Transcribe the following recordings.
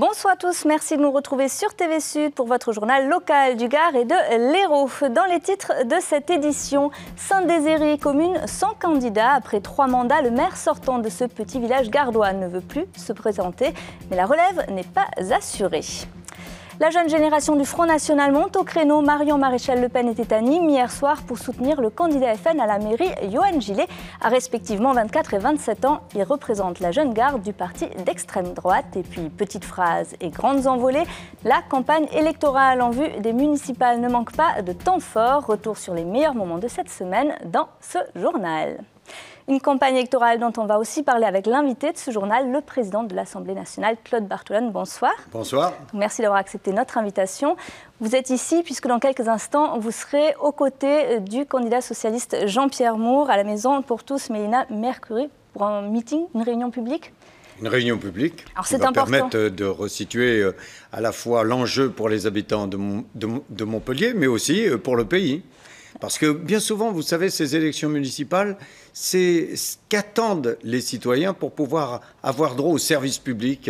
Bonsoir à tous, merci de nous retrouver sur TV Sud pour votre journal local du Gard et de l'Hérault. Dans les titres de cette édition, Saint-Désiré, commune sans candidat. Après 3 mandats, le maire sortant de ce petit village gardois ne veut plus se présenter, mais la relève n'est pas assurée. La jeune génération du Front National monte au créneau. Marion Maréchal Le Pen était à Nîmes hier soir pour soutenir le candidat FN à la mairie, Johan Gillet, à respectivement 24 et 27 ans. Il représente la jeune garde du parti d'extrême droite. Et puis, petites phrases et grandes envolées, la campagne électorale en vue des municipales ne manque pas de temps fort. Retour sur les meilleurs moments de cette semaine dans ce journal. Une campagne électorale dont on va aussi parler avec l'invité de ce journal, le président de l'Assemblée nationale, Claude Barthelone. Bonsoir. Bonsoir. Merci d'avoir accepté notre invitation. Vous êtes ici puisque dans quelques instants, vous serez aux côtés du candidat socialiste Jean-Pierre Moore à la Maison pour tous Mélina Mercury pour un meeting, une réunion publique. Une réunion publique qui va permettre de resituer à la fois l'enjeu pour les habitants de Montpellier, mais aussi pour le pays. Parce que bien souvent, vous savez, ces élections municipales, c'est ce qu'attendent les citoyens pour pouvoir avoir droit aux services publics,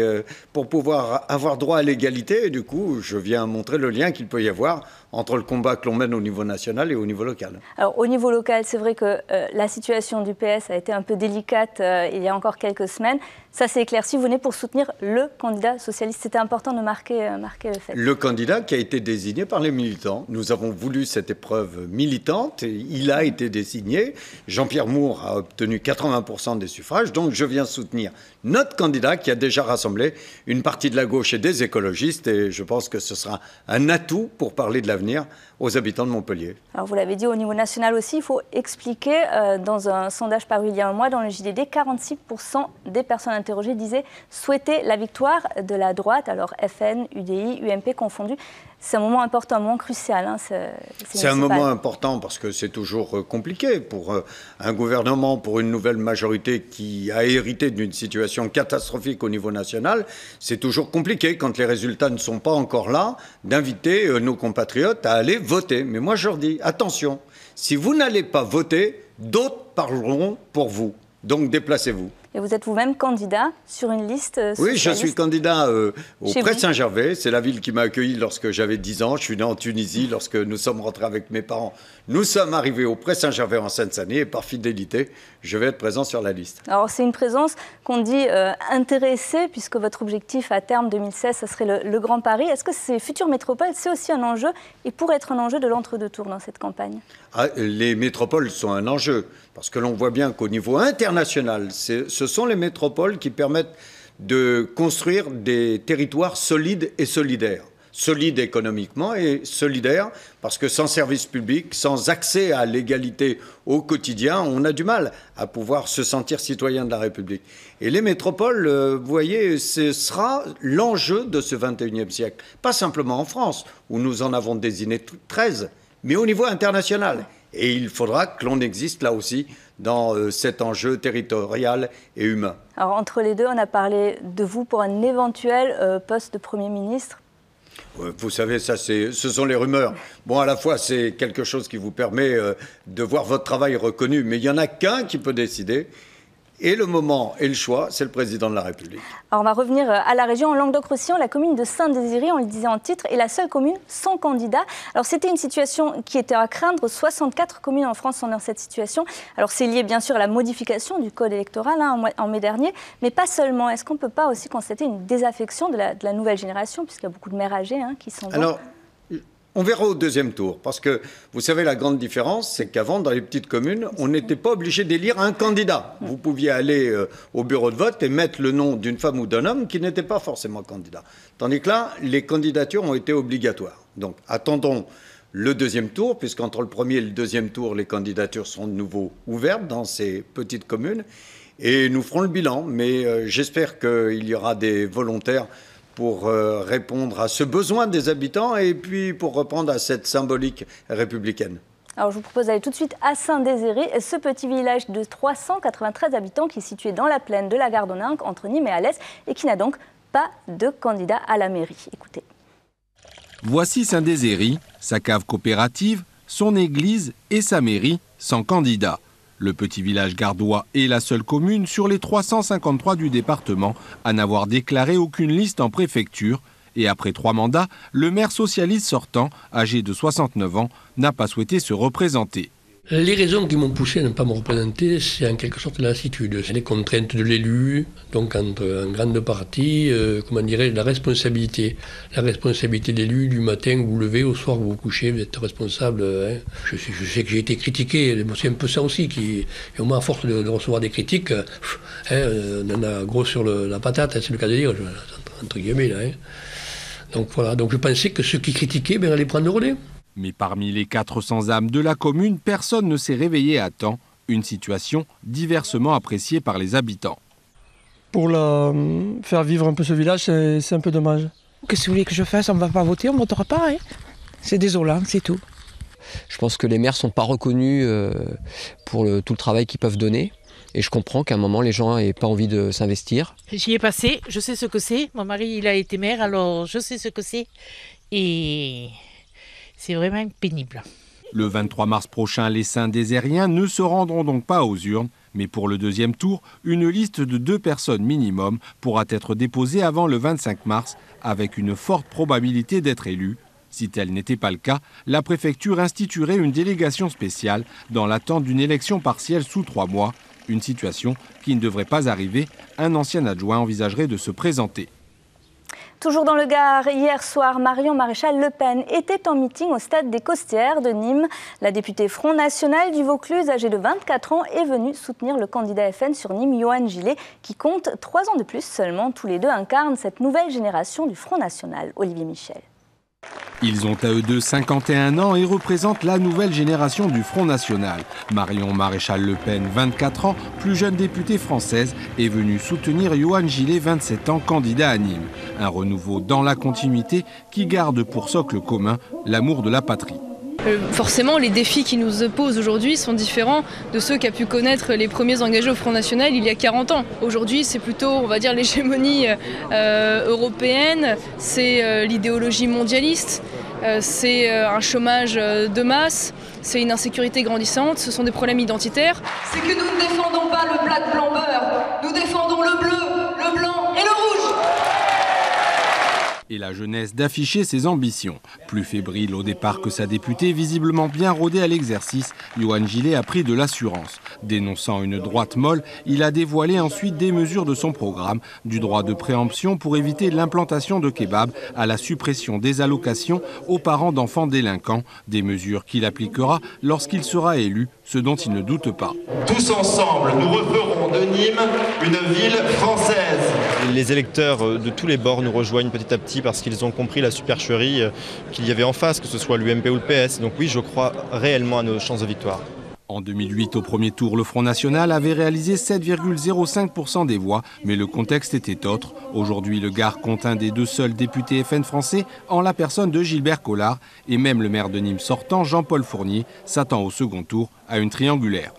pour pouvoir avoir droit à l'égalité. Et du coup, je viens montrer le lien qu'il peut y avoir entre le combat que l'on mène au niveau national et au niveau local. Alors, au niveau local, c'est vrai que la situation du PS a été un peu délicate il y a encore quelques semaines. Ça s'est éclairci. Vous venez pour soutenir le candidat socialiste. C'était important de marquer le fait. Le candidat qui a été désigné par les militants. Nous avons voulu cette épreuve militante. Il a été désigné. Jean-Pierre Moore a obtenu 80% des suffrages. Donc, je viens soutenir notre candidat qui a déjà rassemblé une partie de la gauche et des écologistes. Et je pense que ce sera un atout pour parler de l'avenir aux habitants de Montpellier. Alors vous l'avez dit, au niveau national aussi, il faut expliquer, dans un sondage paru il y a un mois dans le JDD, 46% des personnes interrogées disaient souhaiter la victoire de la droite, alors FN, UDI, UMP confondus. C'est un moment important, un moment crucial. C'est un moment important parce que c'est toujours compliqué pour un gouvernement, pour une nouvelle majorité qui a hérité d'une situation catastrophique au niveau national. C'est toujours compliqué quand les résultats ne sont pas encore là d'inviter nos compatriotes à aller voter. Mais moi je leur dis, attention, si vous n'allez pas voter, d'autres parleront pour vous. Donc déplacez-vous. Et vous êtes vous-même candidat sur une liste socialiste. Oui, je suis candidat au Pré-Saint-Gervais. C'est la ville qui m'a accueilli lorsque j'avais 10 ans. Je suis né en Tunisie. Lorsque nous sommes rentrés avec mes parents, nous sommes arrivés au Pré-Saint-Gervais en Seine-Saint-Denis. Et par fidélité, je vais être présent sur la liste. Alors, c'est une présence qu'on dit intéressée, puisque votre objectif à terme 2016, ça serait le Grand Paris. Est-ce que ces futures métropoles, c'est aussi un enjeu et pourrait être un enjeu de l'entre-deux-tours dans cette campagne ? Les métropoles sont un enjeu. Parce que l'on voit bien qu'au niveau international, ce sont les métropoles qui permettent de construire des territoires solides et solidaires. Solides économiquement et solidaires parce que sans service public, sans accès à l'égalité au quotidien, on a du mal à pouvoir se sentir citoyen de la République. Et les métropoles, vous voyez, ce sera l'enjeu de ce 21e siècle. Pas simplement en France, où nous en avons désigné 13, mais au niveau international. Et il faudra que l'on existe là aussi dans cet enjeu territorial et humain. Alors entre les deux, on a parlé de vous pour un éventuel poste de Premier ministre. Vous savez, ça, ce sont les rumeurs. Bon, à la fois, c'est quelque chose qui vous permet de voir votre travail reconnu, mais il n'y en a qu'un qui peut décider. Et le moment et le choix, c'est le président de la République. Alors on va revenir à la région. En Languedoc-Roussillon, la commune de Saint-Désiré, on le disait en titre, est la seule commune sans candidat. Alors c'était une situation qui était à craindre. 64 communes en France sont dans cette situation. Alors c'est lié bien sûr à la modification du code électoral en mai dernier, mais pas seulement. Est-ce qu'on ne peut pas aussi constater une désaffection de la nouvelle génération, puisqu'il y a beaucoup de maires âgés qui sont... Alors, on verra au deuxième tour, parce que vous savez, la grande différence, c'est qu'avant, dans les petites communes, on n'était pas obligé d'élire un candidat. Vous pouviez aller au bureau de vote et mettre le nom d'une femme ou d'un homme qui n'était pas forcément candidat. Tandis que là, les candidatures ont été obligatoires. Donc, attendons le deuxième tour, puisqu'entre le premier et le deuxième tour, les candidatures seront de nouveau ouvertes dans ces petites communes. Et nous ferons le bilan, mais j'espère qu'il y aura des volontaires pour répondre à ce besoin des habitants et puis pour reprendre à cette symbolique républicaine. Alors je vous propose d'aller tout de suite à Saint-Désiré, ce petit village de 393 habitants qui est situé dans la plaine de la Gardonninque, entre Nîmes et Alès, et qui n'a donc pas de candidat à la mairie. Écoutez. Voici Saint-Désiré, sa cave coopérative, son église et sa mairie sans candidat. Le petit village gardois est la seule commune sur les 353 du département à n'avoir déclaré aucune liste en préfecture. Et après 3 mandats, le maire socialiste sortant, âgé de 69 ans, n'a pas souhaité se représenter. Les raisons qui m'ont poussé à ne pas me représenter, c'est en quelque sorte la lassitude. C'est les contraintes de l'élu, donc entre en grande partie, la responsabilité. La responsabilité d'élu du matin où vous vous levez, au soir où vous vous couchez, vous êtes responsable. Je sais que j'ai été critiqué, c'est un peu ça aussi. Et au moins, à force de recevoir des critiques, on en a gros sur la patate, c'est le cas de dire, entre guillemets. Là, Donc voilà, donc je pensais que ceux qui critiquaient allaient prendre le relais. Mais parmi les 400 âmes de la commune, personne ne s'est réveillé à temps. Une situation diversement appréciée par les habitants. Pour faire vivre un peu ce village, c'est un peu dommage. Qu'est-ce que vous voulez que je fasse? On ne va pas voter, on ne votera pas. C'est désolant, c'est tout. Je pense que les maires ne sont pas reconnus pour tout le travail qu'ils peuvent donner. Et je comprends qu'à un moment, les gens n'aient pas envie de s'investir. J'y ai passé, je sais ce que c'est. Mon mari, il a été maire, alors je sais ce que c'est. Et c'est vraiment pénible. Le 23 mars prochain, les Saint-Dézériens ne se rendront donc pas aux urnes. Mais pour le deuxième tour, une liste de 2 personnes minimum pourra être déposée avant le 25 mars, avec une forte probabilité d'être élue. Si tel n'était pas le cas, la préfecture instituerait une délégation spéciale dans l'attente d'une élection partielle sous 3 mois. Une situation qui ne devrait pas arriver. Un ancien adjoint envisagerait de se présenter. Toujours dans le Gard, hier soir, Marion Maréchal Le Pen était en meeting au stade des Costières de Nîmes. La députée Front National du Vaucluse, âgée de 24 ans, est venue soutenir le candidat FN sur Nîmes, Johan Gillet, qui compte 3 ans de plus seulement. Tous les deux incarnent cette nouvelle génération du Front National. Olivier Michel. Ils ont à eux deux 51 ans et représentent la nouvelle génération du Front National. Marion Maréchal Le Pen, 24 ans, plus jeune députée française, est venue soutenir Johan Gillet, 27 ans, candidat à Nîmes. Un renouveau dans la continuité qui garde pour socle commun l'amour de la patrie. Forcément, les défis qui nous opposent aujourd'hui sont différents de ceux qu'a pu connaître les premiers engagés au Front National il y a 40 ans. Aujourd'hui, c'est plutôt, on va dire, l'hégémonie européenne, c'est l'idéologie mondialiste, c'est un chômage de masse, c'est une insécurité grandissante, ce sont des problèmes identitaires. C'est que nous ne défendons pas le plat de blanc-beurre, nous défendons le bleu, le blanc et le rouge. Et la jeunesse d'afficher ses ambitions. Plus fébrile au départ que sa députée, visiblement bien rodé à l'exercice, Johan Gillet a pris de l'assurance. Dénonçant une droite molle, il a dévoilé ensuite des mesures de son programme, du droit de préemption pour éviter l'implantation de kebabs à la suppression des allocations aux parents d'enfants délinquants, des mesures qu'il appliquera lorsqu'il sera élu, ce dont il ne doute pas. Tous ensemble, nous referons de Nîmes une ville française. Les électeurs de tous les bords nous rejoignent petit à petit parce qu'ils ont compris la supercherie qu'il y avait en face, que ce soit l'UMP ou le PS. Donc oui, je crois réellement à nos chances de victoire. En 2008, au premier tour, le Front National avait réalisé 7,05% des voix, mais le contexte était autre. Aujourd'hui, le Gard compte un des 2 seuls députés FN français, en la personne de Gilbert Collard, et même le maire de Nîmes sortant, Jean-Paul Fournier, s'attend au second tour à une triangulaire.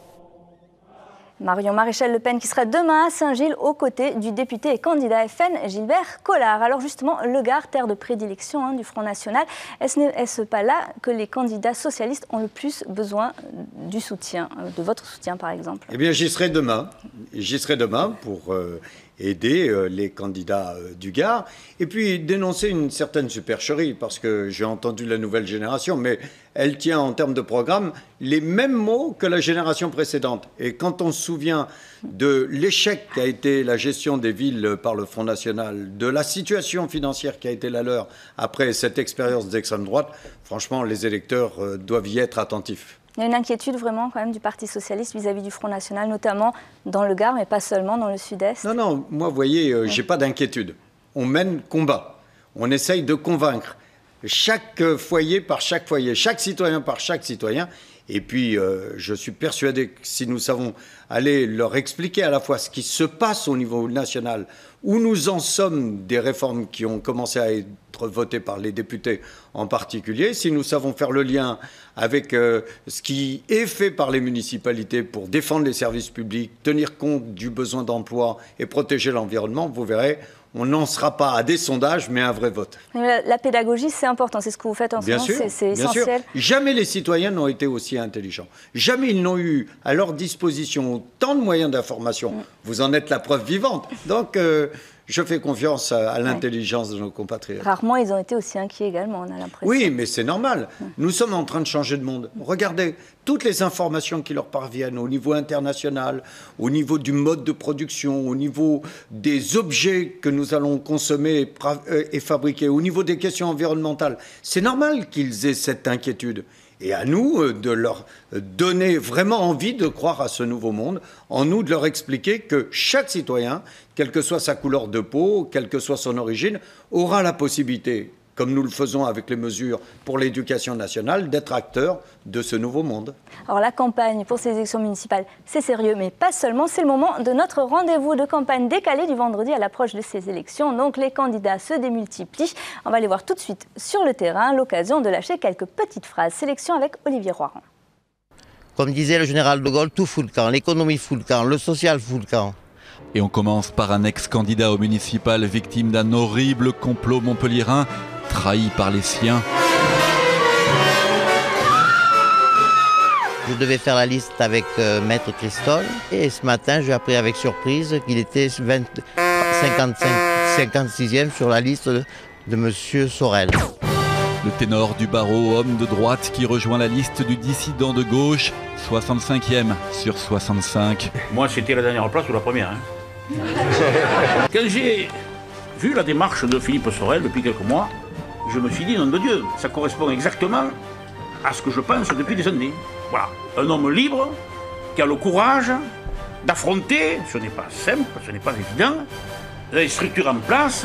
Marion Maréchal Le Pen qui sera demain à Saint-Gilles aux côtés du député et candidat FN Gilbert Collard. Alors justement, le Gard, terre de prédilection du Front National, est-ce pas là que les candidats socialistes ont le plus besoin du soutien, de votre soutien par exemple? Eh bien j'y serai demain. J'y serai demain pour aider les candidats du Gard et puis dénoncer une certaine supercherie parce que j'ai entendu la nouvelle génération, mais elle tient en termes de programme les mêmes mots que la génération précédente. Et quand on se souvient de l'échec qu'a été la gestion des villes par le Front National, de la situation financière qui a été la leur après cette expérience d'extrême droite, franchement, les électeurs doivent y être attentifs. Il y a une inquiétude vraiment quand même du Parti Socialiste vis-à-vis du Front National, notamment dans le Gard, mais pas seulement dans le Sud-Est. Non, moi, vous voyez, j'ai pas d'inquiétude. On mène combat. On essaye de convaincre. Chaque foyer par chaque foyer, chaque citoyen par chaque citoyen. Et puis, je suis persuadé que si nous savons aller leur expliquer à la fois ce qui se passe au niveau national, où nous en sommes des réformes qui ont commencé à être votées par les députés en particulier, si nous savons faire le lien avec ce qui est fait par les municipalités pour défendre les services publics, tenir compte du besoin d'emploi et protéger l'environnement, vous verrez, on n'en sera pas à des sondages, mais à un vrai vote. La pédagogie, c'est important, c'est ce que vous faites en ce moment, c'est essentiel. Sûr. Jamais les citoyens n'ont été aussi intelligents. Jamais ils n'ont eu à leur disposition autant de moyens d'information. Vous en êtes la preuve vivante. Donc, je fais confiance à l'intelligence de nos compatriotes. Rarement, ils ont été aussi inquiets également, on a l'impression. Oui, mais c'est normal. Nous sommes en train de changer de monde. Regardez, toutes les informations qui leur parviennent au niveau international, au niveau du mode de production, au niveau des objets que nous allons consommer et fabriquer, au niveau des questions environnementales, c'est normal qu'ils aient cette inquiétude. Et à nous de leur donner vraiment envie de croire à ce nouveau monde, en nous de leur expliquer que chaque citoyen, quelle que soit sa couleur de peau, quelle que soit son origine, aura la possibilité, comme nous le faisons avec les mesures pour l'éducation nationale, d'être acteur de ce nouveau monde. Alors la campagne pour ces élections municipales, c'est sérieux, mais pas seulement. C'est le moment de notre rendez-vous de campagne décalé du vendredi à l'approche de ces élections. Donc les candidats se démultiplient. On va les voir tout de suite sur le terrain, l'occasion de lâcher quelques petites phrases. Sélection avec Olivier Roiran. Comme disait le général de Gaulle, tout fout le camp, l'économie fout le camp, le social fout le camp. Et on commence par un ex-candidat au municipal victime d'un horrible complot montpelliérain, trahi par les siens. Je devais faire la liste avec Maître Christol et ce matin j'ai appris avec surprise qu'il était 56e sur la liste de Monsieur Sorel. Le ténor du barreau, homme de droite qui rejoint la liste du dissident de gauche, 65e sur 65. Moi c'était la dernière place ou la première. Quand j'ai vu la démarche de Philippe Sorel depuis quelques mois, je me suis dit, nom de Dieu, ça correspond exactement à ce que je pense depuis des années. Voilà, un homme libre, qui a le courage d'affronter, ce n'est pas simple, ce n'est pas évident, les structures en place.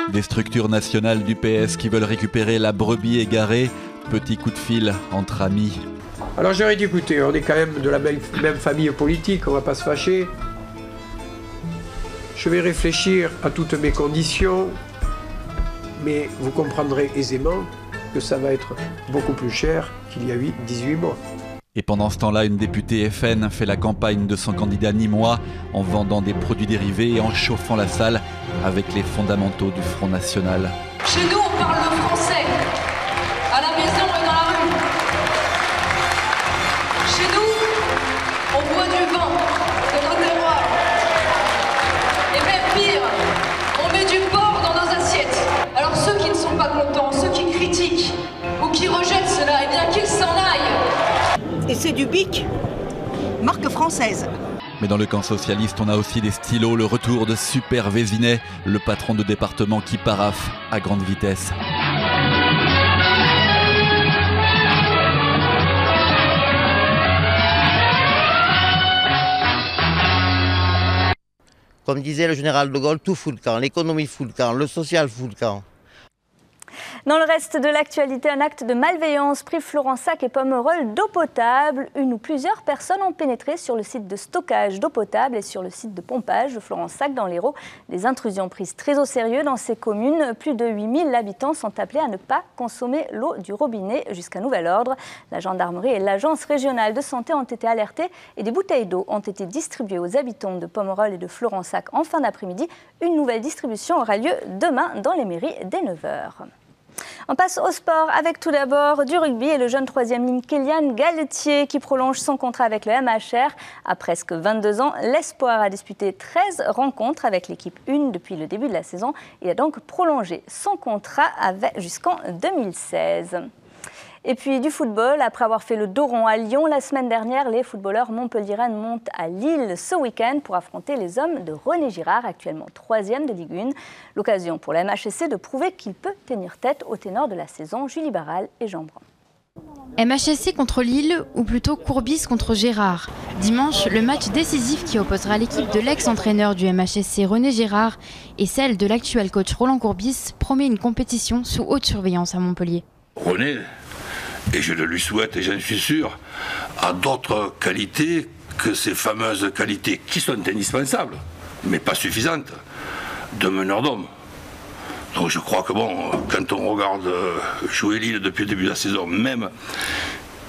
Des structures nationales du PS qui veulent récupérer la brebis égarée, petit coup de fil entre amis. Alors j'aurais dit, écoutez, on est quand même de la même famille politique, on ne va pas se fâcher. Je vais réfléchir à toutes mes conditions, mais vous comprendrez aisément que ça va être beaucoup plus cher qu'il y a 18 mois. Et pendant ce temps-là, une députée FN fait la campagne de son candidat nîmois en vendant des produits dérivés et en chauffant la salle avec les fondamentaux du Front National. Chez nous, on parle le français, à la maison et dans la rue. Chez nous, on boit du vin de nos terroirs. Et même pire, on met du porc dans nos assiettes. Alors ceux qui ne sont pas contents, ceux qui critiquent ou qui rejettent cela, eh bien qu'ils s'en aillent. Et c'est du bic, marque française. Mais dans le camp socialiste, on a aussi des stylos, le retour de Super Vézinet, le patron de département qui paraffe à grande vitesse. Comme disait le général de Gaulle, tout fout le camp, l'économie fout le camp, le social fout le camp. Dans le reste de l'actualité, un acte de malveillance prive Florensac et Pomerol d'eau potable. Une ou plusieurs personnes ont pénétré sur le site de stockage d'eau potable et sur le site de pompage de Florensac dans l'Hérault. Des intrusions prises très au sérieux dans ces communes. Plus de 8000 habitants sont appelés à ne pas consommer l'eau du robinet jusqu'à nouvel ordre. La gendarmerie et l'agence régionale de santé ont été alertés et des bouteilles d'eau ont été distribuées aux habitants de Pomerol et de Florensac en fin d'après-midi. Une nouvelle distribution aura lieu demain dans les mairies dès 9h. On passe au sport avec tout d'abord du rugby et le jeune troisième ligne Kélian Galetier qui prolonge son contrat avec le MHR. À presque 22 ans, l'Espoir a disputé 13 rencontres avec l'équipe 1 depuis le début de la saison et a donc prolongé son contrat jusqu'en 2016. Et puis du football, après avoir fait le dos rond à Lyon la semaine dernière, les footballeurs montpelliérains montent à Lille ce week-end pour affronter les hommes de René Girard, actuellement 3e de Ligue 1. L'occasion pour la MHSC de prouver qu'il peut tenir tête au ténor de la saison, Julie Barral et Jean Brun. MHSC contre Lille, ou plutôt Courbis contre Gérard. Dimanche, le match décisif qui opposera l'équipe de l'ex-entraîneur du MHSC René Girard et celle de l'actuel coach Roland Courbis promet une compétition sous haute surveillance à Montpellier. René, et je le lui souhaite et j'en suis sûr, a d'autres qualités que ces fameuses qualités qui sont indispensables, mais pas suffisantes, de meneur d'homme. Donc je crois que bon, quand on regarde jouer Lille depuis le début de la saison, même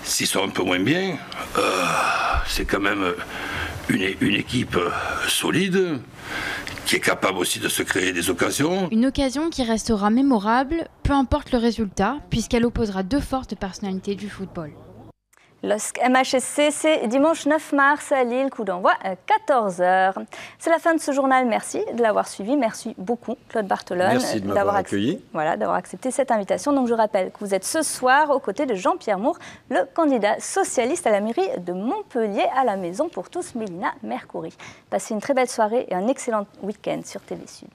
s'ils sont un peu moins bien, c'est quand même une équipe solide qui est capable aussi de se créer des occasions. Une occasion qui restera mémorable, peu importe le résultat, puisqu'elle opposera deux fortes personnalités du football. LOSC MHSC, c'est dimanche 9 mars à Lille, coup d'envoi à 14h. C'est la fin de ce journal, merci de l'avoir suivi. Merci beaucoup Claude Barthelone. Merci de m'avoir accueilli. Voilà, d'avoir accepté cette invitation. Donc je rappelle que vous êtes ce soir aux côtés de Jean-Pierre Moore, le candidat socialiste à la mairie de Montpellier, à la Maison pour tous, Mélina Mercouri. Passez une très belle soirée et un excellent week-end sur TV Sud.